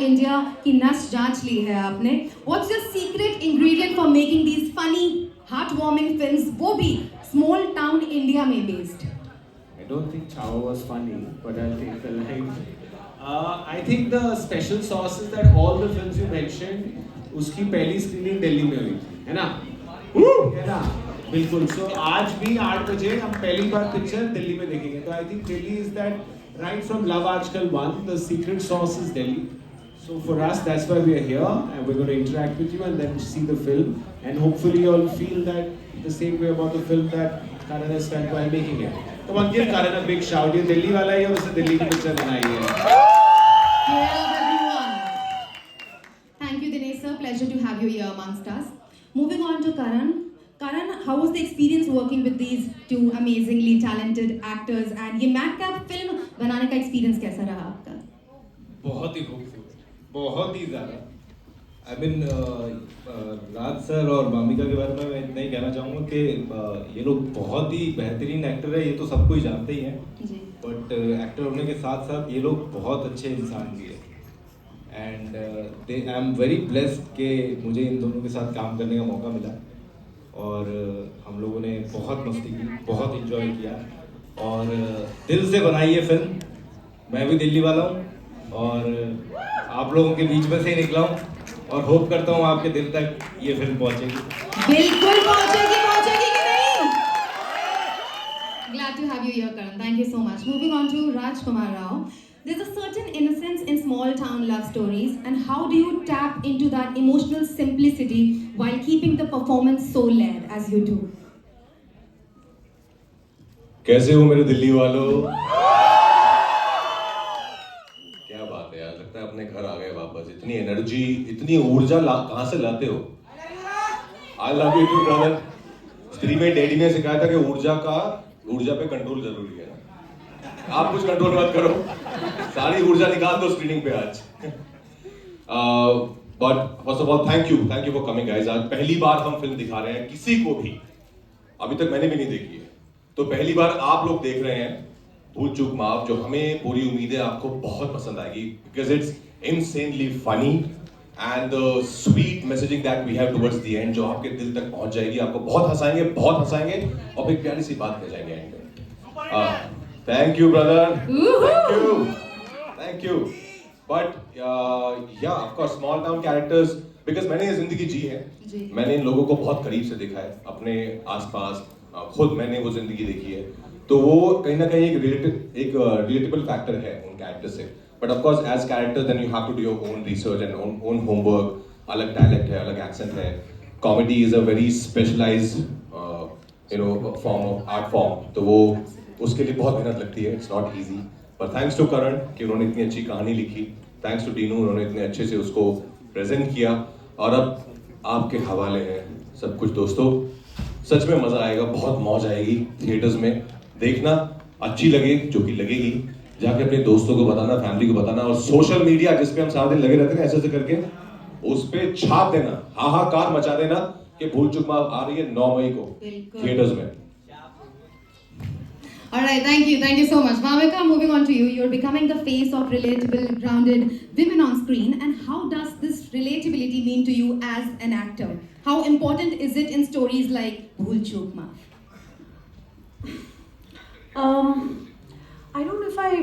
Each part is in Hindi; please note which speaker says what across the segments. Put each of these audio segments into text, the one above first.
Speaker 1: इंडिया की नस जांच ली है आपने. What's your secret ingredient for making these funny, heartwarming films? वो भी small town India में based.
Speaker 2: I don't think Chao was funny, but I'll take the line. I think the special sauce is that all the films you mentioned, उसकी पहली स्क्रीनिंग दिल्ली में हुई थी, है ना? है ना? बिल्कुल. So आज भी 8 बजे हम पहली बार पिक्चर दिल्ली में देखेंगे. तो I think Delhi is that right from Love Aajkal 1, the secret sauce is Delhi. So for us, that's why we are here, and we're going to interact with you and then see the film, and hopefully you'll feel that the same way about the film that Karan has felt while making it. Come on, give Karan a big shout. ये दिल्ली वाला ही है, उसने दिल्ली की पिक्चर बनाई है.
Speaker 1: Hail everyone. Thank you, Dinesh sir. Pleasure to have you here amongst us. Moving on to Karan. Karan, how was the experience working with these two amazingly talented actors? And ये madcap film बनाने का experience कैसा रहा आपका?
Speaker 3: बहुत ही खूबसूरत, बहुत ही ज़्यादा. आई मीन राज सर और मामिका के बारे में मैं इतना ही कहना चाहूँगा कि ये लोग बहुत ही बेहतरीन एक्टर है, ये तो सबको ही जानते ही हैं. बट एक्टर होने के साथ साथ ये लोग बहुत अच्छे इंसान भी है. And I am very blessed कि मुझे इन दोनों के साथ काम करने का मौका मिला. और हम लोगों ने बहुत मस्ती की, बहुत इंजॉय किया और दिल से बनाई ये फिल्म. मैं भी दिल्ली वाला हूँ और आप लोगों के बीच में से ही निकला हूँ और होप करता हूँ आपके दिल तक ये फिल्म पहुँचेगी.
Speaker 1: बिल्कुल पहुँचेगी कि नहीं? Glad to have you here, Karan. Thank you so much. Moving on to Rajkumar Rao. There's a certain innocence in small town love stories, and how do you tap into that emotional simplicity while keeping the performance so layered as you do?
Speaker 3: कैसे हो मेरे दिल्ली वालों? क्या बात है यार, लगता है अपने घर आ गए वापस. इतनी एनर्जी, इतनी ऊर्जा कहाँ से लाते हो? I love you too brother. Screen में डैडी ने सिखाया था कि ऊर्जा पे कंट्रोल जरूरी है. आप कुछ कंट्रोल मत करो, सारी ऊर्जा निकाल दो स्क्रीनिंग पे आज. But first of all thank you for coming guys. आज पहली बार हम फिल्म दिखा रहे हैं किसी को भी, अभी तक मैंने भी नहीं देखी है, तो पहली बार आप लोग देख रहे हैं भूल चूक माफ, जो हमें पूरी उम्मीद है आपको बहुत पसंद आएगी. Because it's insanely funny and the sweet messaging that we have towards the end, जो आपके दिल तक पहुंच जाएगी. आपको बहुत हंसाएंगे और फिर प्यारी सी बात कह जाएंगे एंड में. Thank you, brother. Thank you. But yeah, of course, small town characters. Because मैंने ये जिंदगी जी है, मैंने इन लोगों को बहुत करीब से देखा है अपने आसपास. खुद मैंने वो जिंदगी देखी है, तो वो कहीं ना कहीं एक रिलेटेबल फैक्टर है उन कैरेक्टर से. But of course as character then you have to do your own research and own homework. अलग डायलेक्ट है, अलग एक्सेंट है. Comedy is a very specialised form of art form, तो वो उसके लिए बहुत मेहनत लगती है. It's not easy. पर थैंक्स टू करण कि उन्होंने इतनी अच्छी कहानी लिखी. थैंक्स टू डीनू, उन्होंने इतने अच्छे से उसको प्रेजेंट किया. और अब आपके हवाले है सब कुछ. दोस्तों सच में मजा आएगा, बहुत मौज आएगी. थिएटर्स में देखना, अच्छी लगे जो कि लगेगी, जाके अपने दोस्तों को बताना, फैमिली को बताना, और सोशल मीडिया जिस पे हम सारा दिन लगे रहते हैं ऐसे करके उस पे छाप देना, हाहाकार मचा देना कि भूल चूक माफ आ रही है 9 मई को थिएटर्स में.
Speaker 1: All right, thank you so much. Bhavika, moving on to you. You're becoming the face of relatable, grounded women on screen. And how does this relatability mean to you as an actor? How important is it in stories like Bhool Chook Maaf?
Speaker 4: I don't know if I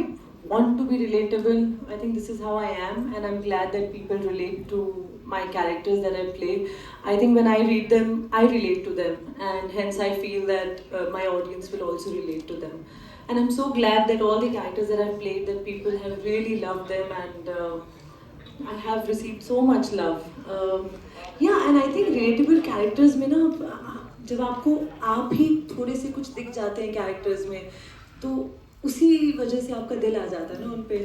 Speaker 4: want to be relatable. I think this is how I am, and I'm glad that people relate to my characters that I play. I think when I read them, I relate to them, and hence I feel that my audience will also relate to them. And I'm so glad that all the characters that I've played, that people have really loved them, and I have received so much love. Yeah, and I think relatable characters में ना, जब आपको आप ही थोड़े से कुछ दिख जाते हैं कैरेक्टर्स में, तो उसी वजह से आपका दिल आ जाता है ना उन पे.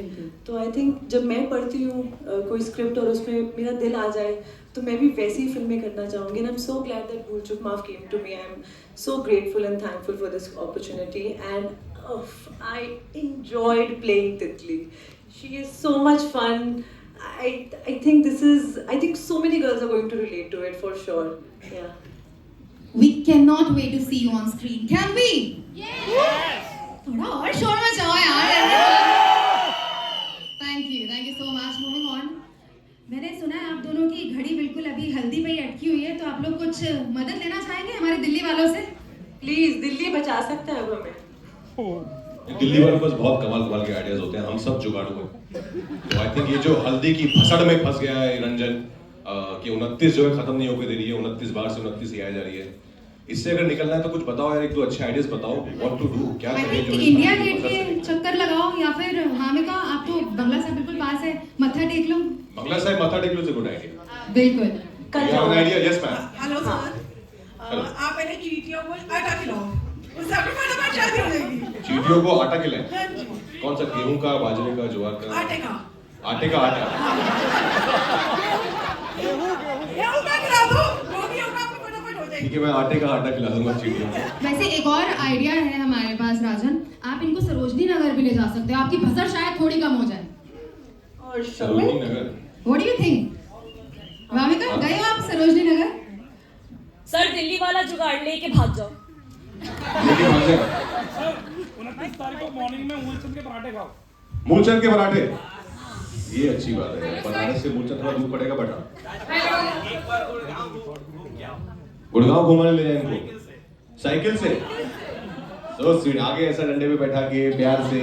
Speaker 4: तो आई थिंक जब मैं पढ़ती हूँ कोई स्क्रिप्ट और उसमें मेरा दिल आ जाए, तो मैं भी वैसी ही फिल्में करना चाहूँगी. And I am so glad that Bhool Chuk Maaf came to me. I am so grateful and thankful for this opportunity. And I enjoyed playing Titli. She is so much fun. I think so many girls are going to relate to it for sure. Yeah.
Speaker 1: We cannot wait to see you on screen. Can we? Yes. थोड़ा और शोर मचाओ यार. Thank you so much. Moving on. अभी हल्दी पे ही अटकी हुई है, तो आप लोग कुछ मदद लेना चाहेंगे हमारे दिल्ली वालों से?
Speaker 4: प्लीज दिल्ली बचा सकते हैं अब हमें।
Speaker 3: दिल्ली वालों के पास बहुत कमाल कमाल के आइडियाज होते हैं, हम सब जुगाड़ू हैं। तो आई थिंक ये जो हल्दी की भसड़ में फंस गया है रंजन कि 29 जो है खत्म नहीं होकर दे रही है, 29 बार से 29 ही आ जा रही है, इससे अगर निकलना है तो कुछ बताओ यार, एक दो अच्छे आइडियाज बताओ, व्हाट टू डू, क्या
Speaker 1: आई
Speaker 3: करें
Speaker 1: थिंक
Speaker 3: जो
Speaker 1: इंडिया गेट के चक्कर लगाओ, या फिर भामिका आप तो बंगला साहब बिल्कुल पास है, मत्था टेक लो।
Speaker 3: बंगला साहिब मथा टेक लो से गुड आइडिया।
Speaker 1: बिल्कुल।
Speaker 4: कल
Speaker 3: you have an idea? Yes ma'am.
Speaker 5: Hello sir, आप पहले चीटियों को आटा खिलाओ, उससे आपकी फटाफट शादी हो जाएगी।
Speaker 3: चींटियों को आटा खिलाएं?
Speaker 5: हाँ जी,
Speaker 3: कौन सा, गेहूं का, बाजरे का, ज्वार का?
Speaker 5: आटे का।
Speaker 3: आटे का आटा।
Speaker 5: गेहूं का खिला दो, वो भी होगा, आपकी फटाफट हो जाएगी।
Speaker 3: ठीक है, मैं आटे का आटा खिला दूंगा चींटियों को।
Speaker 1: वैसे एक और आइडिया है हमारे पास राजन, आप इनको सरोजनी नगर भी ले जा सकते हो, आपकी भसड़ शायद थोड़ी कम हो जाए।
Speaker 4: और
Speaker 3: Sarojini Nagar?
Speaker 1: What do you think? Bhamika गए हो आप सरोजनी नगर?
Speaker 6: सर दिल्ली वाला जुगाड़ लेके भाग जाओ।
Speaker 3: लेकिन भाग जाएगा।
Speaker 7: 29 तारीख को मॉर्निंग में मूलचंद के पराठे खाओ।
Speaker 3: मूलचंद के पराठे, ये अच्छी बात है। बनारस से मूलचंद थोड़ा दूर पड़ेगा बेटा। गुड़गांव घुमाने ले जाए इनको साइकिल से। सो स्वीट, आगे ऐसा डंडे पे बैठा के प्यार से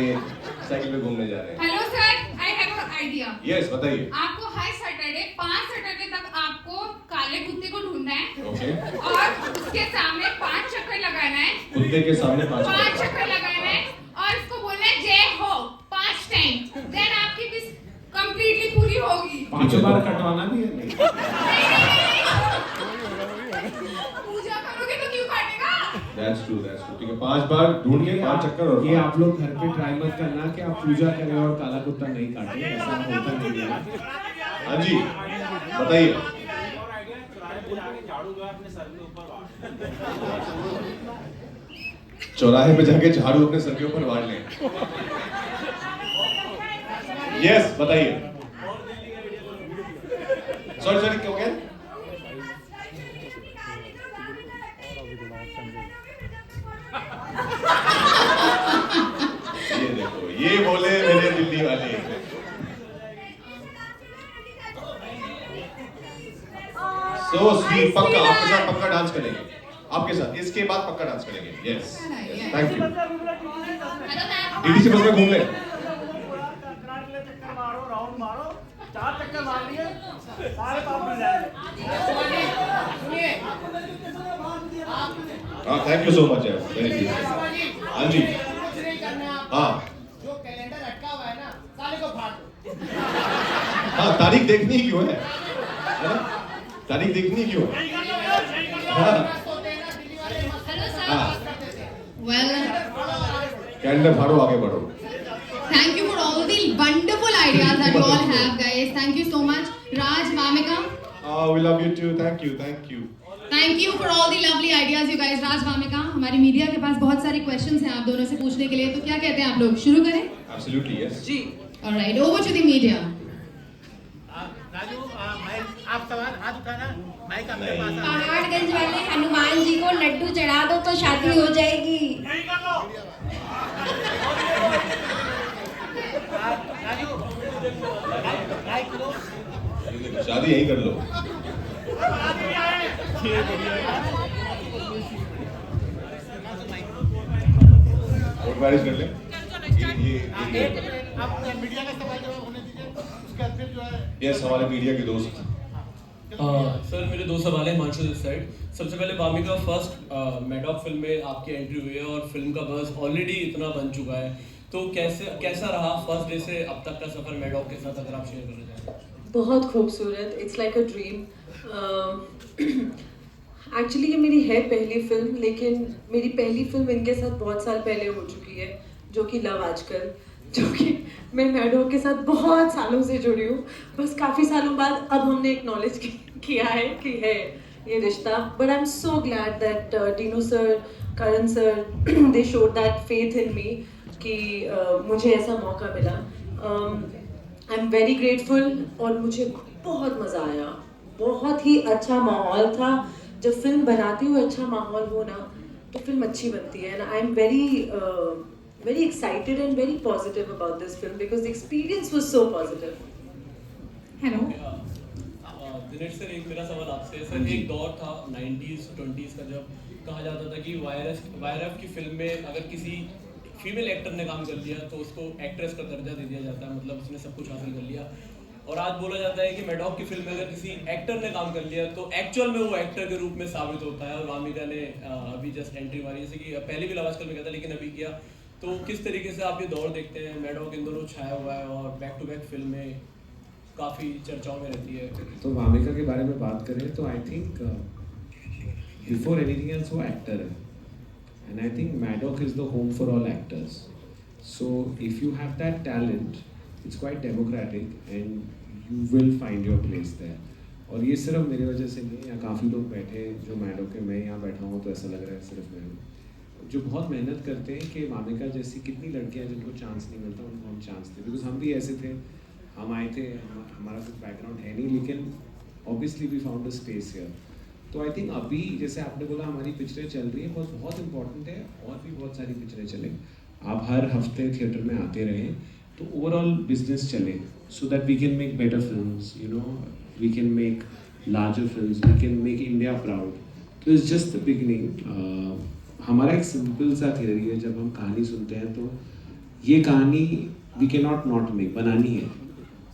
Speaker 3: साइकिल पे घूमने जा रहे हैं।
Speaker 8: Hello sir, I have a idea.
Speaker 3: Yes बताइए।
Speaker 8: आपको हर सैटरडे 5 सैटरडे तक आपको काले कुत्ते को ढूंढना है
Speaker 3: ओके।
Speaker 8: और उसके सामने 5 चक्कर लगाना है।
Speaker 3: कुत्ते के सामने 5
Speaker 8: चक्कर लगाना है और उसको बोलना है जय हो 5 टाइम। देन आपकी विश कंप्लीटली पूरी होगी।
Speaker 2: 5 बार कटवाना भी है? नहीं।
Speaker 8: पूजा करोगे तो क्यों काटेगा?
Speaker 3: That's true, that's true. ठीक है, 5 बार ढूंढ के 5 चक्कर। और
Speaker 2: ये आप लोग घर पे ट्राई मत करना कि आप पूजा करें और काला कुत्ता नहीं काटे, ऐसा होता नहीं है।
Speaker 3: हाँ जी बताइए। चौराहे पे जाके झाड़ू अपने सर के ऊपर वार लें। यस बताइए। सॉरी सॉरी क्या हो गया? ये देखो, ये बोले मेरे दिल्ली वाले। सो स्वीट, पक्का आपके साथ पक्का डांस करेंगे, आपके साथ इसके बाद पक्का डांस करेंगे। Yes thank you. डीडीसी बस में घूम ले। हाँ थैंक यू सो मच है, वेरी गुड। हाँ जी हाँ
Speaker 9: जो कैलेंडर अटका हुआ है ना, साले को फाड़ दो।
Speaker 3: हाँ, तारीख देखनी ही क्यों है ना? तारीख देखनी क्यों है? हाँ हाँ,
Speaker 1: Well,
Speaker 3: कैलेंडर फाड़ो, आगे बढ़ो।
Speaker 1: thank you for all the wonderful ideas that you all have, guys. Thank you so much, Raj, Vamika.
Speaker 3: We love you too. Thank you, thank you.
Speaker 1: Thank you for all the lovely ideas, you guys. Raj, Vamika, हमारी मीडिया के पास बहुत सारे questions हैं आप दोनों से पूछने के लिए, तो क्या कहते हैं आप लोग शुरू करें?
Speaker 3: Absolutely yes.
Speaker 4: Ji
Speaker 1: All right, over to the media.
Speaker 9: Raju, आप सवाल हाथ उठाना, माइक आपके पास आ।
Speaker 6: पहाड़गंज वाले हनुमान जी को लड्डू चढ़ा दो तो शादी हो जाएगी।
Speaker 9: राजू, माइक लो।
Speaker 3: शादी यहीं कर लो। कोर्ट मैरिज कर ले।
Speaker 9: आप मीडिया का सवाल जवाब होने दीजिए, उसके बाद फिर जो है।
Speaker 3: यस हमारे मीडिया के दोस्त।
Speaker 10: सर मेरे दो सवाल हैं हिमांशु दिस साइड। सबसे पहले वामिका, फर्स्ट मैडॉक फिल्म में आपकी एंट्री हुई है और फिल्म का बज़ ऑलरेडी इतना बन चुका है, तो कैसा रहा फर्स्ट डे से अब तक का सफर मैडॉक के साथ, अगर आप शेयर करना चाहें?
Speaker 4: बहुत खूबसूरत, it's like a dream. Actually ये मेरी है पहली फिल्म, लेकिन मेरी पहली फिल्म इनके साथ बहुत साल पहले हो चुकी है, जो कि लव आजकल, जो कि मैं मैडॉक के साथ बहुत सालों से जुड़ी हूँ। बस काफ़ी सालों बाद अब हमने एक्नॉलेज किया है कि है ये रिश्ता। But I am so glad that Dinu sir, Karan sir, they showed that faith in me कि मुझे ऐसा मौका मिला। आई एम वेरी ग्रेटफुल और मुझे बहुत मज़ा आया, बहुत ही अच्छा माहौल था। जब फिल्म बनाती हुए अच्छा माहौल हो ना तो फिल्म अच्छी बनती है। And I M very excited and very positive about this film because the experience was so positive.
Speaker 1: Hello.
Speaker 10: Dinesh sir, एक मेरा सवाल आपसे है सर। एक दौर था 90s 20s का जब कहा जाता था कि वायरस की फिल्म में अगर किसी फीमेल एक्टर ने काम कर लिया तो उसको एक्ट्रेस का दर्जा दे दिया जाता है, मतलब उसने सब कुछ हासिल कर लिया। और आज बोला जाता है कि मैडॉक की फिल्म में अगर किसी एक्टर ने काम कर लिया तो एक्चुअल में वो एक्टर के रूप में साबित होता है। और वामिका ने अभी जस्ट एंट्री मारी, जैसे कि पहले भी लवाजकल में किया था लेकिन अभी किया। तो किस तरीके से आप ये दौर देखते हैं? मैडॉक इन दोनों छाया हुआ है और बैक टू बैक फिल्में काफ़ी चर्चाओं में रहती है।
Speaker 2: तो वामिका के बारे में बात करें तो I think before anything else वो एक्टर है, and I think Maddock is the home for all actors. So if you have that talent, it's quite democratic and you will find your place there. और ये सिर्फ मेरी वजह से नहीं है, यहाँ काफ़ी लोग बैठे जो मैडॉक के, मैं यहाँ बैठा हूँ तो ऐसा लग रहा है सिर्फ मैं हूँ, जो बहुत मेहनत करते हैं कि वामिका जैसी कितनी लड़कियाँ जिनको चांस नहीं मिलता उनको हम चांस दें। बिकॉज हम भी ऐसे थे, हम आए थे, हमारा कुछ बैकग्राउंड है नहीं, लेकिन obviously we found a space here. तो आई थिंक अभी जैसे आपने बोला हमारी पिक्चरें चल रही है, बहुत इंपॉर्टेंट है, और भी बहुत सारी पिक्चरें चलें। आप हर हफ्ते थिएटर में आते रहें तो ओवरऑल बिजनेस चले, so that we can make better films, you know, we can make larger films, we can make India proud. तो इट्स जस्ट द बिगिनिंग। हमारा एक सिंपल सा थियरी है, जब हम कहानी सुनते हैं तो ये कहानी वी कैन नॉट मेक, बनानी है,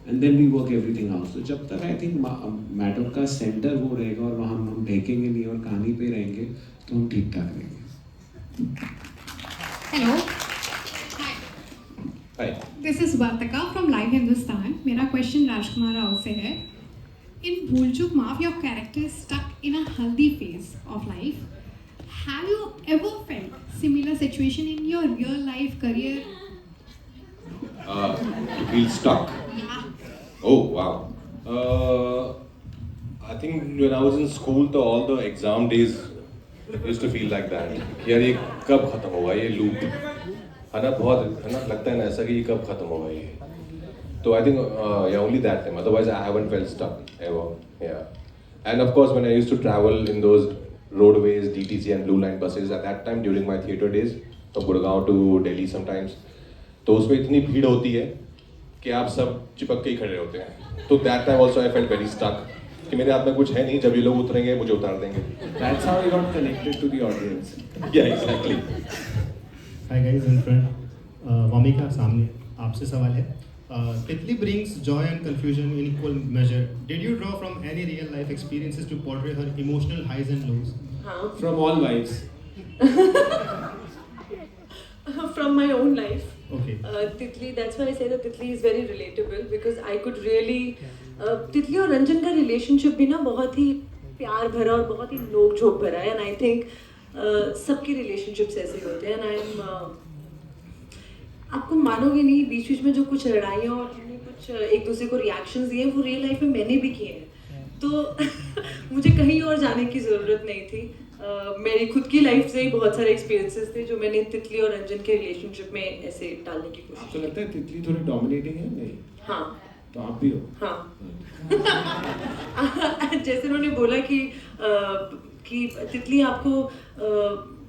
Speaker 2: and then we work everything out. तो जब तक आई थिंक मैडॉक का सेंटर वो रहेगा और वहाँ हम ढकेंगे नहीं और कहानी पे रहेंगे तो हम ठीक ठाक रहेंगे।
Speaker 8: Hello,
Speaker 3: Hi.
Speaker 8: This is Vartika from live Hindustan. मेरा क्वेश्चन राजकुमार राव से है। इन भूल चूक माफ, your character is stuck in a healthy phase of life. Have you ever felt similar situation in your real life career?
Speaker 3: To feel stuck?
Speaker 8: Yeah.
Speaker 3: Oh wow. I think when I was in school, all the exam days used to feel like that. यार ये कब खत्म होगा ये लूप, है ना? बहुत है ना, लगता है ना ऐसा कि ये कब खत्म होगा ये। तो I think yeah, only that time. Otherwise, I haven't felt stuck ever. Yeah. And of course, when I used to travel in those roadways, DTC and Blue Line buses at that time during my theatre days, from Gurgaon to Delhi sometimes, तो उसमें इतनी भीड़ होती है कि आप सब चिपक के ही खड़े होते हैं। तो that time also I felt very stuck कि मेरे हाथ में कुछ है नहीं, जब ये लोग उतरेंगे मुझे उतार देंगे।
Speaker 2: That's how we got connected to the audience.
Speaker 3: Yeah, exactly.
Speaker 11: Hi guys in front. Wamiqa, सामने आपसे सवाल है। Titli brings joy and confusion in equal measure. Did you draw from any real life experiences to portray her emotional highs and lows?
Speaker 2: From all wives.
Speaker 4: From my own life.
Speaker 11: Okay.
Speaker 4: Titli, that's why I say that Titli is very relatable because I could really Titli और रंजन का relationship भी ना बहुत ही प्यार भरा और बहुत ही नोक झोंक भरा है, and I think सबके relationships ऐसे होते हैं, and I'm आपको मानोगे नहीं, बीच बीच में जो कुछ लड़ाइयाँ और हमने कुछ एक दूसरे को रिएक्शंस दिए वो रियल लाइफ में मैंने भी किए हैं। तो मुझे कहीं और जाने की ज़रूरत नहीं थी। मेरी खुद की लाइफ से ही बहुत सारे एक्सपीरियंसेस थे जो मैंने तितली और रंजन के रिलेशनशिप में ऐसे डालने की कोशिश
Speaker 2: आपको लगता है तितली थोड़ी डोमिनेटिंग है? नहीं।
Speaker 4: हाँ।
Speaker 2: तो आप भी हो?
Speaker 4: हाँ। जैसे उन्होंने बोला कि तितली आपको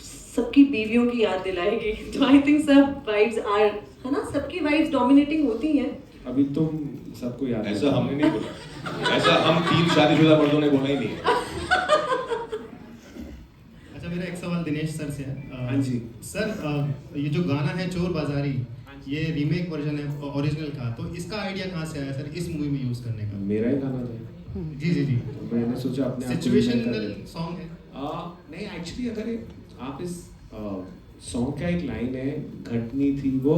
Speaker 4: सबकी बीवियों की याद दिलाएगी, तो आई थिंक सब वाइफ्स आर, है ना, सबकी वाइफ्स डोमिनेटिंग होती हैं।
Speaker 2: अभी तुम सबको याद,
Speaker 3: ऐसा हमने नहीं बोला, ऐसा हम 3 शादीशुदा मर्दों ने बोला ही नहीं है।
Speaker 11: अच्छा, मेरा एक सवाल दिनेश सर से है।
Speaker 2: हाँ जी
Speaker 11: सर, ये जो गाना है चोर बाजारी, ये रीमेक वर्जन है ओरिजिनल का, तो इसका आइडिया कहाँ से आया सर इस मूवी में यूज करने का?
Speaker 2: मेरा ही गाना था।
Speaker 11: जी जी जी।
Speaker 2: तो मैंने सोचा अपने
Speaker 11: सिचुएशनल सॉन्ग है।
Speaker 2: नहीं, एक्चुअली अगर आप इस सॉन्ग का एक लाइन है, घटनी थी वो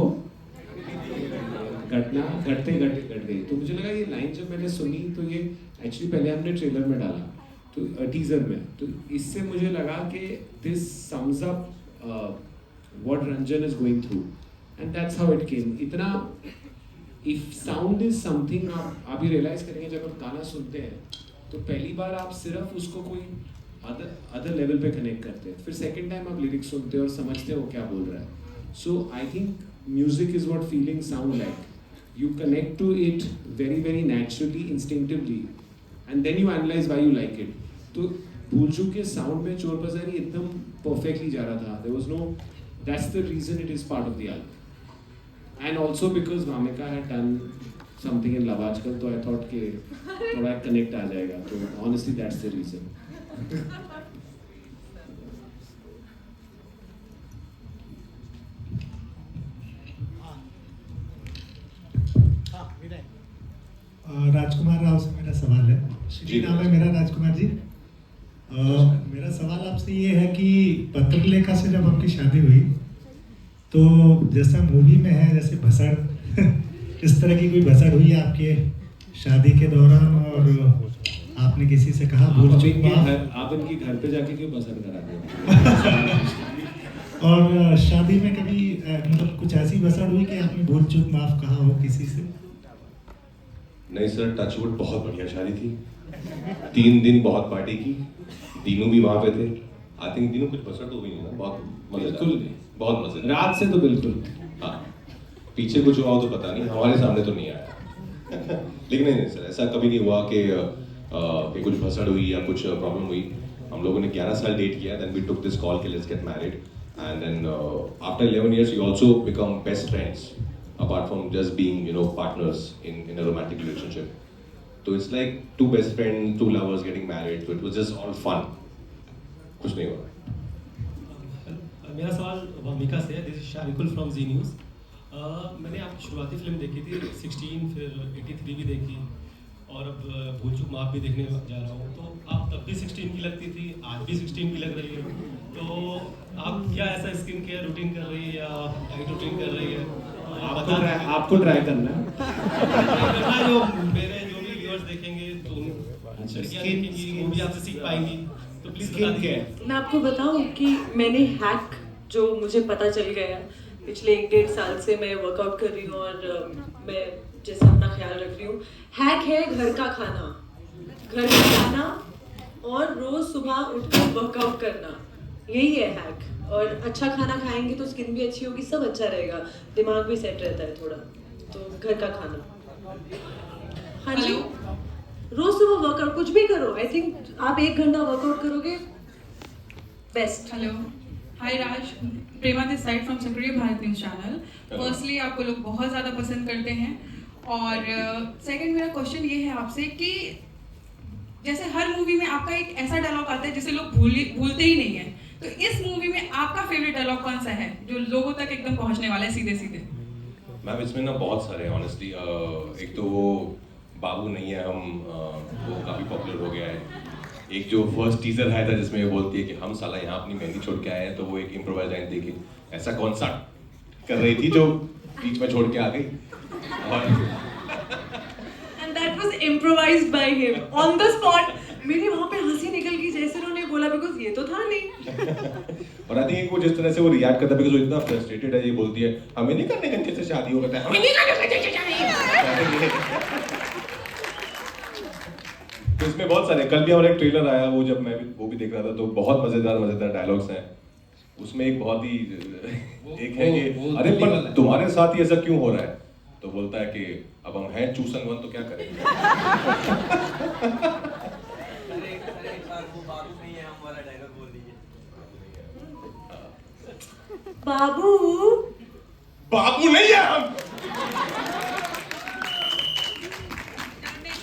Speaker 2: घटना, घटते घटते घट गई। तो मुझे लगा ये लाइन जब मैंने सुनी तो ये एक्चुअली पहले हमने ट्रेलर में डाला, तो टीजर में, तो इससे मुझे लगा कि this sums up what Ranjan is going through, and that's how it came. इतना इफ साउंड इज समथिंग, आप ही रियलाइज करेंगे जब आप गाना सुनते हैं तो पहली बार आप सिर्फ उसको कोई अदर लेवल पे कनेक्ट करते हैं, फिर सेकंड टाइम आप लिरिक्स सुनते हो और समझते हो क्या बोल रहा है। So I think music is what feeling sound like, you connect to it very very naturally, instinctively, and then you analyse why you like it. तो भूल चूक के साउंड में चोर बाजारी एकदम परफेक्टली जा रहा था, there was no, that's the reason it is part of the album, and also because Vamika had done something in Love Aajkal, तो आई थॉट कि थोड़ा कनेक्ट आ जाएगा, तो ऑनेस्टली दैट्स द रीजन।
Speaker 12: राजकुमार राव से मेरा सवाल है। श्री नाम है मेरा राजकुमार जी। मेरा सवाल आपसे ये है कि पत्रलेखा से जब आपकी शादी हुई तो जैसा मूवी में है जैसे भसड़ इस तरह की कोई भसड़ हुई आपके शादी के दौरान, और आपने किसी से कहा भूल चूक माफ?
Speaker 2: आप इनकी घर पे जाके क्यों पसंद करा रहे हो?
Speaker 12: और शादी में कभी मतलब कुछ ऐसी भसड़ हुई कि आपने भूल चूक माफ कहा हो किसी से?
Speaker 3: नहीं सर, टचवुड बहुत बढ़िया शादी थी। 3 दिन बहुत पार्टी की, दीनू भी वहाँ पे थे। आई थिंक दीनू कुछ पसंद तो हुई नहीं ना, बहुत
Speaker 2: बिल्कुल नहीं,
Speaker 3: बहुत मजे।
Speaker 2: रात से तो बिल्कुल।
Speaker 3: हाँ, पीछे कुछ हुआ हो तो पता नहीं, हमारे सामने तो नहीं आया। लेकिन नहीं सर, ऐसा कभी नहीं हुआ कि कुछ भसड़ हुई या कुछ प्रॉब्लम हुई। हम लोगों ने 11 साल डेट किया, then we took this call कि let's get married, and then after 11 years we also become best friends apart from just being, you know, partners in a romantic relationship. So it's like 2 best friends, 2 lovers getting married, so it was just all fun. कुछ नहीं हुआ।
Speaker 13: मेरा सवाल भूमिका से है। This is Sharikul from Zee news. मैंने आपकी शुरुआती फिल्म देखी थी 16, फिर 83 भी देखी, और अब भूल चूक माफ भी देखने जा रहा हूँ। तो आप तब भी 16 की लगती थी, आज भी 16 की लग रही है। तो आप क्या ऐसा स्किन केयर रूटीन कर रही है या डाइट रूटीन कर रही है?
Speaker 2: आपको ट्राई करना है।
Speaker 13: जो मेरे जो भी व्यूअर्स देखेंगे तो लड़कियाँ देखेंगी, वो भी आपसे सीख पाएंगी, तो प्लीज बता दीजिए।
Speaker 4: मैं आपको बताऊं कि मैंने हैक जो मुझे पता चल गया पिछले 1-1.5 साल से मैं वर्कआउट कर रही हूँ और मैं जैसे अपना ख्याल रख रही हूँ, हैक है घर का खाना और रोज सुबह उठकर वर्कआउट करना, यही है हैक। और अच्छा खाना खाएंगे तो स्किन भी अच्छी होगी, सब अच्छा रहेगा, दिमाग भी सेट रहता है थोड़ा। तो घर का खाना, हाँ जी, रोज सुबह वर्कआउट, कुछ भी करो। आई थिंक आप 1 घंटा वर्कआउट करोगे, best.
Speaker 14: Hello, hi Raj, Prema this side from सक्रिय भारत न्यूज़ चैनल। फर्स्टली आपको लोग बहुत ज़्यादा पसंद करते हैं, और सेकंड मेरा क्वेश्चन ये है आपसे कि जैसे हर मूवी में आपका एक ऐसा डायलॉग आता है जिसे लोग भूलते ही नहीं है, तो इस मूवी में आपका फेवरेट डायलॉग कौन सा है जो लोगों तक एकदम पहुंचने वाला है सीधे सीधे?
Speaker 3: मैम इसमें ना बहुत सारे हैं ऑनेस्टली। एक तो वो बाबू नहीं है हम, वो काफ़ी पॉपुलर हो गया है। एक जो फर्स्ट टीजर आया था जिसमें वो बोलती है कि हम साला यहाँ अपनी मेहंदी छोड़ के आए हैं, तो वो एक इम्प्रोवाइज लाइन थी कि ऐसा कौन सा कर रही थी जो बीच में छोड़ के आ गई।
Speaker 4: And that was improvised by him on the spot. मेरी वहाँ पे हंसी निकल गई जैसे उन्होंने बोला, बिकॉज ये तो था नहीं।
Speaker 3: और आई थिंक वो जिस तरह से वो रिएक्ट करता है, बिकॉज वो इतना फ्रस्ट्रेटेड है, ये बोलती है हमें नहीं करने का जैसे शादी हो गया, हमें नहीं करने का शादी। तो इसमें बहुत सारे, कल भी हमारा एक ट्रेलर आया, वो जब मैं भी वो भी देख रहा था, तो बहुत मजेदार डायलॉग्स हैं उसमें। एक बहुत ही एक है कि अरे पर तुम्हारे साथ ही ऐसा क्यों हो रहा है, तो बोलता है कि अब हम हैं चूसनवन तो क्या करेंगे। बाबू नहीं है हम।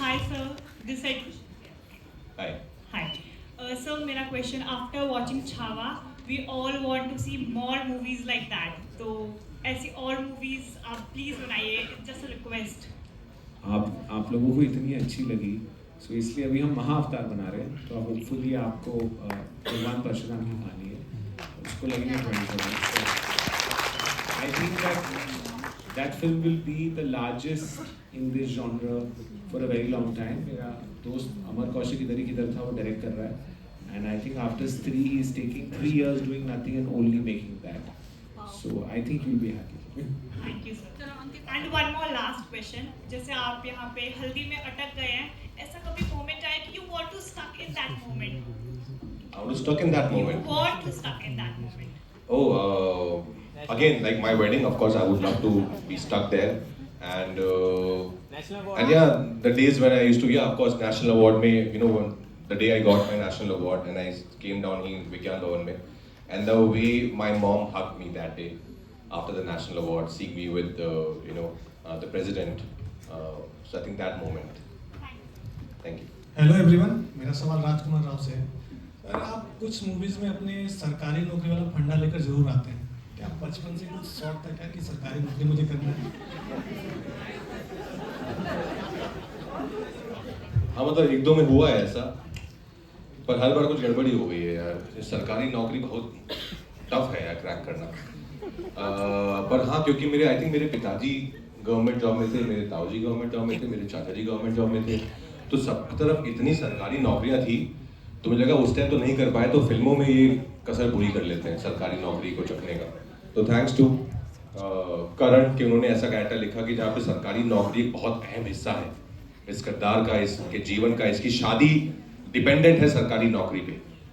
Speaker 15: Hi sir, this is
Speaker 3: Hi.
Speaker 15: Hi. Sir, मेरा question, after watching Chhawa, we all want to see more movies like that. तो ऐसी और movies आप please बनाइए, it's just a request.
Speaker 2: आप लोगों को इतनी अच्छी लगी, सो इसलिए अभी हम महाअवतार बना रहे हैं, तो होपफुली आपको भगवान परशुराम की कहानी है, उसको लगेंगे 24 I think that film will be the largest in this genre for a very long time. मेरा दोस्त अमर कौशिक इधर ही किधर था, वो डायरेक्ट कर रहा है, and I think after 3 he is taking 3 years doing nothing and only making that. So I think you'll be happy.
Speaker 15: Thank you sir. And one more last question, जैसे आप यहाँ पे हल्दी में अटक गए हैं, ऐसा कभी moment आया कि you want to stuck in that moment?
Speaker 3: I want to stuck in that moment.
Speaker 15: You want to stuck in that moment?
Speaker 3: Oh, again, like my wedding, of course, I would love to be stuck there. And yeah, the days when I used to, yeah, of course, National Award mein, you know, the day I got my National Award and I came down here in Vigyan Bhavan mein, and the way my mom hugged me that day after the National Award, seeing me with, you know, the president, So I think that moment. Thank you.
Speaker 12: Hello everyone, मेरा सवाल राजकुमार राव से है। सर, आप कुछ मूवीज में अपने सरकारी नौकरी वाला फंडा लेकर जरूर आते हैं। क्या बचपन से कुछ शौक था क्या कि सरकारी नौकरी मुझे करना है?
Speaker 3: हाँ, मतलब एक दो में हुआ है ऐसा, पर हर बार कुछ गड़बड़ी हो गई है यार। सरकारी नौकरी बहुत टफ है यार क्रैक करना। पर हाँ, क्योंकि आई थिंक मेरे पिताजी गवर्नमेंट जॉब में थे, मेरे ताऊजी गवर्नमेंट जॉब में थे, मेरे चाचा जी गवर्नमेंट जॉब में थे, तो सब तरफ इतनी सरकारी नौकरियां थी, तो मुझे लगा उस टाइम तो नहीं कर पाए, तो फिल्मों में ये कसर पूरी कर लेते हैं सरकारी नौकरी को चखने का। तो थैंक्स टू करण कि उन्होंने ऐसा कैरेक्टर लिखा कि जहाँ पे सरकारी नौकरी एक बहुत अहम हिस्सा है इस किरदार का, इसके जीवन का। इसकी शादी डिपेंडेंट है सरकारी नौकरी पे,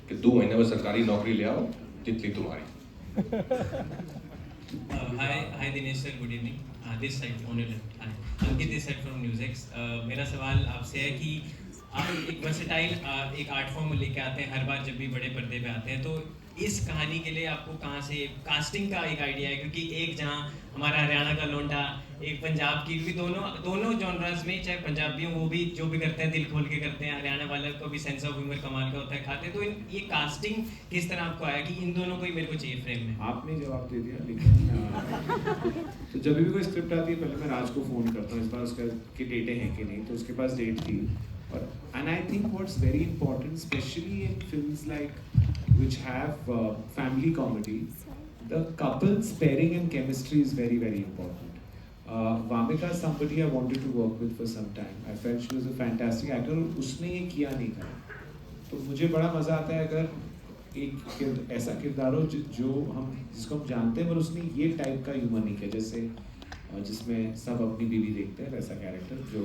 Speaker 3: कि 2 महीने में सरकारी नौकरी ले आओ, तितली तुम्हारी।
Speaker 16: Hi Dinesh sir, good evening. This side only left, hi Ankit this side from news. मेरा सवाल आपसे है कि आप एक वर्सेटाइल एक आर्ट फॉर्म लेके आते हैं हर बार जब भी बड़े पर्दे पे आते हैं, तो इस कहानी के लिए आपको कहाँ से कास्टिंग का एक आइडिया है? क्योंकि एक जहाँ हमारा हरियाणा का लौंडा, एक पंजाब की, भी दोनों जॉनरास में, चाहे पंजाबी हो वो भी जो भी करते हैं दिल खोल के करते हैं, हरियाणा वाले को भी सेंस ऑफ ह्यूमर कमाल का होता है, खाते हैं। तो ये कास्टिंग किस तरह आपको आया कि इन दोनों को ही मेरे को चाहिए फ्रेम में?
Speaker 2: आपने जवाब दे दिया, लेकिन तो जब भी कोई स्क्रिप्ट आती है पहले मैं राज को फ़ोन करता हूँ, इस बार उसका कि डेटें हैं कि नहीं, तो उसके पास डेट थी। और and I think what's very important specially in films like which have family comedy, the couples pairing and chemistry is very, very important. Vamika is somebody I wanted to work with for some time. I felt she was a fantastic actor, और उसने ये किया नहीं था। तो मुझे बड़ा मज़ा आता है अगर एक ऐसा किरदार हो जिसको हम जानते हैं, पर उसने ये टाइप का ह्यूमर नहीं किया, जैसे जिसमें सब अपनी बीवी देखते हैं, वैसा कैरेक्टर जो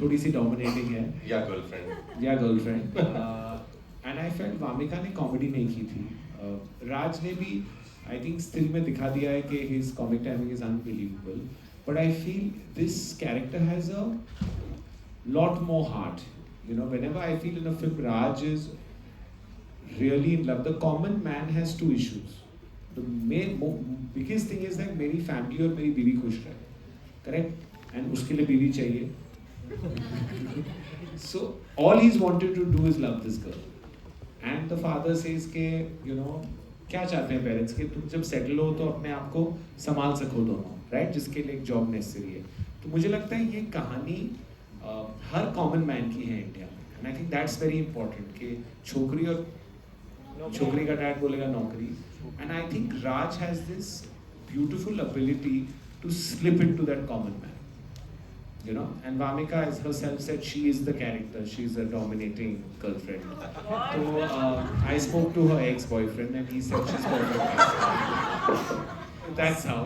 Speaker 2: थोड़ी सी डोमिनेटिंग है,
Speaker 3: या
Speaker 2: girlfriend. And I felt Wamiqa ने कॉमेडी नहीं की थी। राज ने भी आई थिंक स्टिल में दिखा दिया है कि his comic timing is unbelievable, but I feel this character has a lot more heart. You know, whenever I feel in a film Raj is really in love. The common man has 2 issues. The biggest thing is that मेरी फैमिली और मेरी बीवी खुश रहे, करेक्ट, एंड उसके लिए बीवी चाहिए। So all he's wanted to do is love this girl. And the father says के you know क्या चाहते हैं पेरेंट्स के तुम जब सेटल हो तो अपने आप को संभाल सको दोनों, राइट, जिसके लिए एक जॉब नेसेसरी है। तो मुझे लगता है ये कहानी हर कॉमन मैन की है इंडिया में, and I think that's very important कि छोकरी और छोकरी का डैड बोलेगा नौकरी, and I think Raj has this beautiful ability to slip into that common man, you know, and Vamika as herself said she is the character, she's a dominating girlfriend. So I spoke to her ex-boyfriend and he said she's perfect. That's how.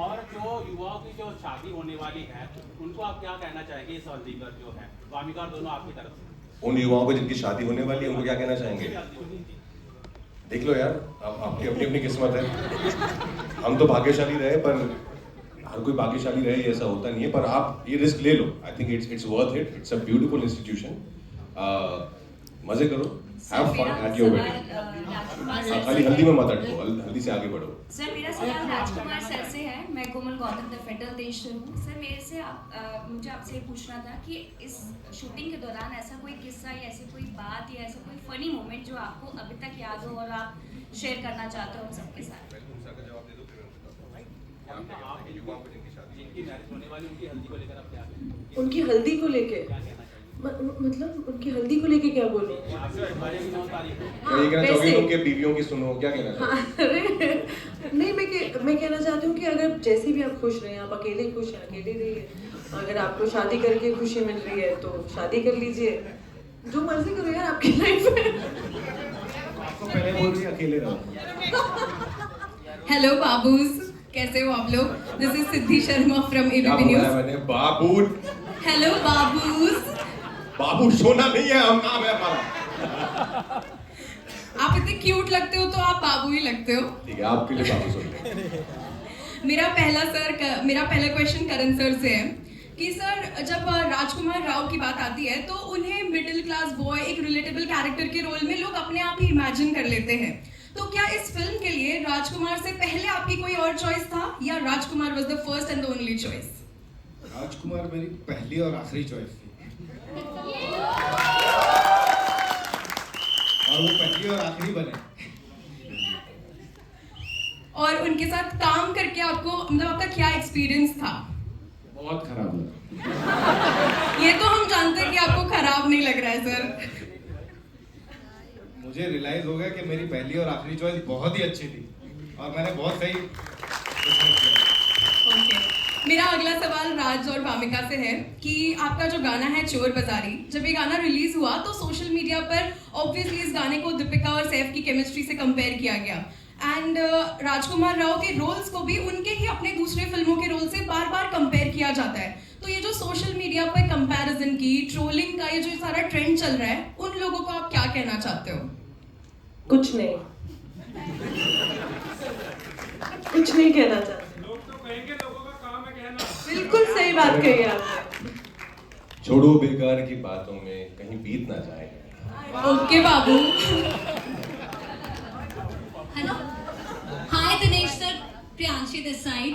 Speaker 9: और जो युवाओं की जो शादी होने वाली है उनको आप क्या कहना चाहेंगे इस हल्दी पर जो है वामिका और दोनों आपकी तरफ से?
Speaker 3: उन युवाओं को जिनकी शादी होने वाली है उनको क्या कहना चाहेंगे? देख लो यार, आपकी अपनी अपनी किस्मत है। हम तो भाग्यशाली रहे, पर हर कोई भाग्यशाली रहे ऐसा होता नहीं है, पर आप ये रिस्क ले लो। I think it's worth it. It's a beautiful institution. मजे करो, have fun at your wedding. खाली हल्दी में मत अटको, हल्दी से आगे बढ़ो।
Speaker 6: सर, मेरा सवाल राजकुमार सर से है। मैं कोमल गौतम द फेडरल देश से हूँ। सर, मेरे से मुझे आपसे ये पूछना था कि इस शूटिंग के दौरान ऐसा कोई किस्सा या ऐसी कोई बात या ऐसा कोई फनी मोमेंट जो आपको अभी तक याद हो और आप शेयर करना चाहते हो हम सबके साथ?
Speaker 4: उनकी हल्दी को लेके मतलब उनकी हल्दी को लेके क्या बोलूं?
Speaker 3: उनके बीवियों की सुनो, क्या कहना चाहते?
Speaker 4: अरे नहीं, मैं कहना चाहती हूँ कि अगर जैसे भी आप खुश रहें, आप अकेले खुश हैं अकेले रहिए, अगर आपको शादी करके खुशी मिल रही है तो शादी कर लीजिए, जो मर्जी करो यार आपकी लाइफ में।
Speaker 2: आपको पहले बोल रही अकेले रहो।
Speaker 1: हेलो बाबूज, कैसे हो आप लोग? This is Siddhi Sharma from ABP news.
Speaker 3: बाबू,
Speaker 1: हेलो बाबूज।
Speaker 3: बाबू सोना नहीं है, हम नाम है हमारा।
Speaker 1: आप इतने क्यूट लगते हो तो आप बाबू ही लगते हो।
Speaker 3: ठीक है, आपके लिए बाबू सोना।
Speaker 1: मेरा पहला क्वेश्चन करण सर से है कि सर, जब राजकुमार राव की बात आती है तो उन्हें मिडिल क्लास बॉय, एक रिलेटेबल कैरेक्टर के रोल में लोग अपने आप ही इमेजिन कर लेते हैं।
Speaker 14: तो क्या इस फिल्म के लिए राजकुमार से पहले आपकी कोई और चॉइस था या Rajkumar was the first and the only choice?
Speaker 17: Rajkumar मेरी पहली और आखिरी चॉइस थी और वो पहली और आखिरी बने।
Speaker 14: और उनके साथ काम करके आपको मतलब आपका क्या एक्सपीरियंस था?
Speaker 2: बहुत खराब लगा।
Speaker 14: ये तो हम जानते हैं कि आपको खराब नहीं लग रहा है सर।
Speaker 17: मुझे रियलाइज हो गया कि मेरी पहली और आखिरी चॉइस बहुत ही अच्छी थी और मैंने बहुत सही
Speaker 14: ओके। मेरा अगला सवाल राज और वामिका से है कि आपका जो गाना है चोर बाजारी, जब ये गाना रिलीज हुआ तो सोशल मीडिया पर ऑब्वियसली इस गाने को दीपिका और सैफ की केमिस्ट्री से कंपेयर किया गया एंड राजकुमार राव के रोल्स को भी उनके ही अपने दूसरे फिल्मों के रोल से बार बार कंपेयर किया जाता है। तो ये जो सोशल मीडिया पर कंपैरिजन की ट्रोलिंग का ये जो सारा ट्रेंड चल रहा है, उन लोगों को आप क्या कहना चाहते हो?
Speaker 4: कुछ नहीं, कुछ नहीं कहना चाहते। बिल्कुल सही बात कही आपने।
Speaker 3: छोड़ो बेकार की बातों में कहीं बीत ना जाए।
Speaker 14: Okay Babu.
Speaker 18: Hello, hi Dinesh sir, Priyanshi this side.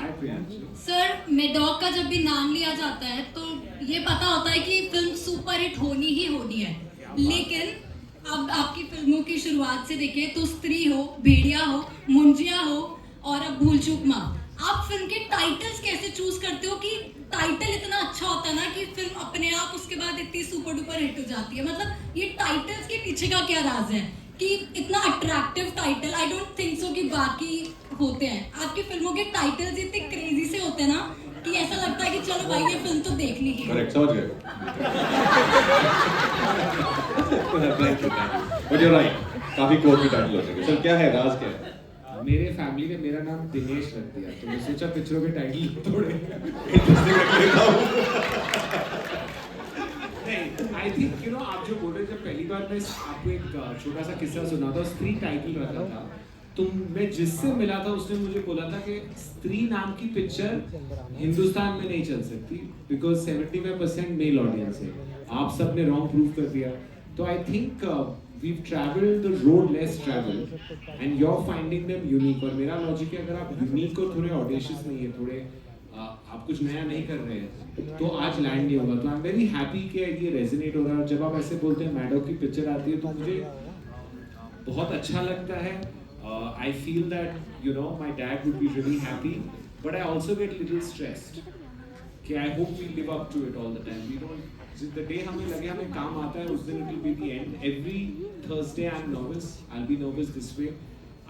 Speaker 18: Sir, Maddock का जब भी नाम लिया जाता है तो ये पता होता है कि फिल्म सुपर हिट होनी ही होनी है, लेकिन अब आपकी फिल्मों की शुरुआत से देखें तो स्त्री हो, भेड़िया हो, मुंजिया हो और अब भूल चूक माफ, आप फिल्म के टाइटल्स कैसे चूज करते हो कि टाइटल इतना अच्छा होता है ना कि फिल्म अपने आप उसके बाद इतनी सुपर डुपर हिट हो जाती है? मतलब ये टाइटल्स के पीछे का क्या राज है कि इतना attractive title? I don't think so कि बाकी होते हैं। आपकी फिल्मों के टाइटल्स इतने क्रेजी से होते हैं ना कि ऐसा लगता है कि चलो भाई ये फिल्म तो देखनी ही है।
Speaker 3: करेक्ट, समझ गए। बट यू राइट, काफी कोर्ट टाइटल होते हैं। सर क्या है, राज क्या है?
Speaker 2: मेरे फैमिली ने मेरा नाम दिनेश रख दिया तो मैं सोचा पिक्चरों के टाइटल थोड़े नहीं, आई थिंक यू नो आप जो बोल रहे थे, पहली बार मैं आपको एक छोटा सा किस्सा सुना था, स्त्री टाइटल रखा था, तो मैं जिससे मिला था उसने मुझे बोला था कि स्त्री नाम की पिक्चर हिंदुस्तान में नहीं चल सकती बिकॉज 75% मेल ऑडियंस है। आप सब ने रॉन्ग प्रूव कर दिया। तो I think we've traveled the road less traveled and you're finding them unique। और मेरा लॉजिक है अगर आप यूनिक और थोड़े ऑडिशियस नहीं है, थोड़े आप कुछ नया नहीं कर रहे हैं तो आज लैंड नहीं होगा। तो आई एम वेरी हैप्पी कि ये रेजोनेट हो रहा है। जब आप ऐसे बोलते हैं मैडॉक की पिक्चर आती है तो मुझे बहुत अच्छा लगता है। I feel that you know my dad would be really happy but I also get little stressed कि I hope we live up to it all the time. We don't the day हमें लगे हमें काम आता है उस दिन it will be the end। Every Thursday I'm nervous, I'll be nervous this way।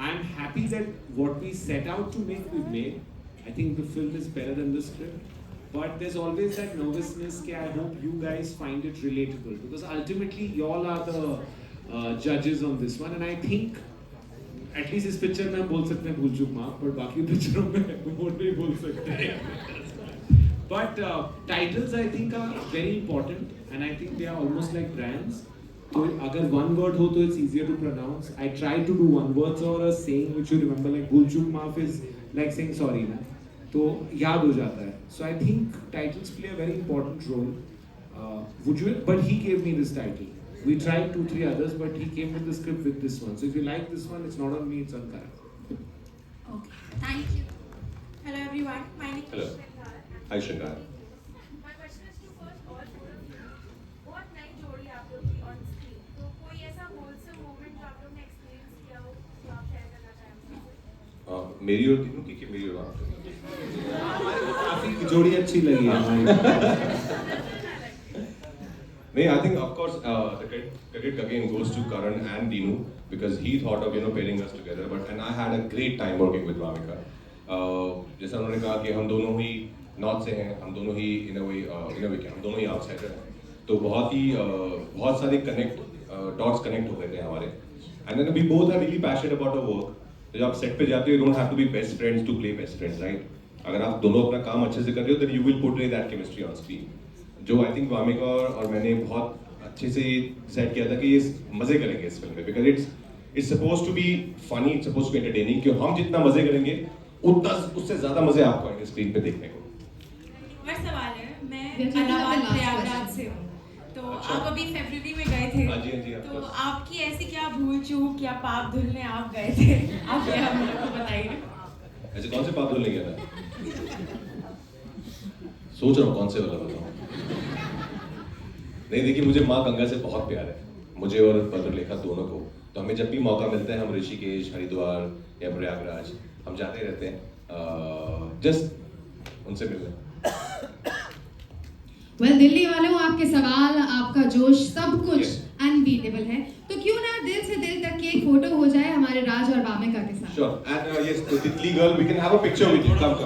Speaker 2: I'm happy that what we set out to make we've made। I think the film is better than the script, but there's always that nervousness कि I hope you guys find it relatable because ultimately y'all are the judges on this one and I think at least इस पिक्चर में हम बोल सकते हैं भूल चूक माफ, पर बाकी पिक्चरों में वो नहीं बोल सकते हैं। But titles I think are very important and I think they are almost like brands। तो अगर one word हो तो it's easier to pronounce। I try to do one words or a saying which you remember like भूल चूक माफ is like saying sorry ना, तो याद हो जाता है। So I think titles play a very important role। Would you? But he gave me this title। We tried 2-3 others but he came with the script with this one। So if you like this one, it's not on me, it's on Karan।
Speaker 18: Okay, thank you।
Speaker 5: Hello everyone, my name
Speaker 3: Hello। Hi Shankar।
Speaker 5: My question is to first all four of you। बहुत नई जोड़ी आप लोग की on screen, तो कोई ऐसा wholesome moment जो आप लोग ने experience किया हो जो आप share करना चाहेंगे?
Speaker 3: मेरी और तीनों की मेरी और आपकी
Speaker 2: काफी जोड़ी अच्छी लगी है हमारी।
Speaker 3: नहीं, I think of course the credit again goes to Karan and Dinu because he thought of pairing us together and I had a great time working with Vamika। जैसा उन्होंने कहा कि हम दोनों ही नॉर्थ से हैं, हम दोनों ही इन अ वे हम दोनों ही आउटसाइडर हैं, तो बहुत सारे डॉट्स कनेक्ट हो गए थे हमारे and then we both are really passionate about our work. तो जब आप सेट पे जाते हो you don't have to be best friends to play best friends, right? अगर आप दोनों अपना काम अच्छे से कर रहे हो then you will portray that chemistry on screen, जो आई थिंक वामिका और मैंने बहुत अच्छे से सेट किया था कि ये मजे करेंगे इस फिल्म में because it's suppose to be funny, it's suppose to be entertaining, कि हम जितना मजे करेंगे उतना उससे ज्यादा मजे आपको आएंगे स्क्रीन पे देखने को।
Speaker 5: मेरा सवाल है, मैं इलाहाबाद प्रयागराज से हूँ, तो
Speaker 3: अच्छा।
Speaker 5: आप अभी फरवरी में गए थे।
Speaker 3: हाँ जी, हाँ जी, of
Speaker 5: तो
Speaker 3: course।
Speaker 5: आपकी ऐसी क्या भूल चूक या पाप धुलने आप गए थे? आप ये हम लोग को बताइए।
Speaker 3: ऐसे कौन से पाप धुलने गया था? सोच रहा हूँ कौन से वाला बताऊँ। नहीं देखिए, मुझे माँ गंगा से बहुत प्यार है, मुझे और भद्रलेखा दोनों को। तो हमें जब भी मौका मिलता है हम ऋषिकेश, हरिद्वार या प्रयागराज हम जाते रहते हैं जस्ट उनसे मिलने।
Speaker 1: वेल दिल्ली वालों, आपके सवाल, आपका जोश, सब कुछ अनबीटेबल है। तो क्यों ना दिल से दिल तक की एक फोटो हो जाए हमारे राज और वामिका के साथ।
Speaker 3: Sure, and yes, the Titli girl, we can have a picture with you. Come.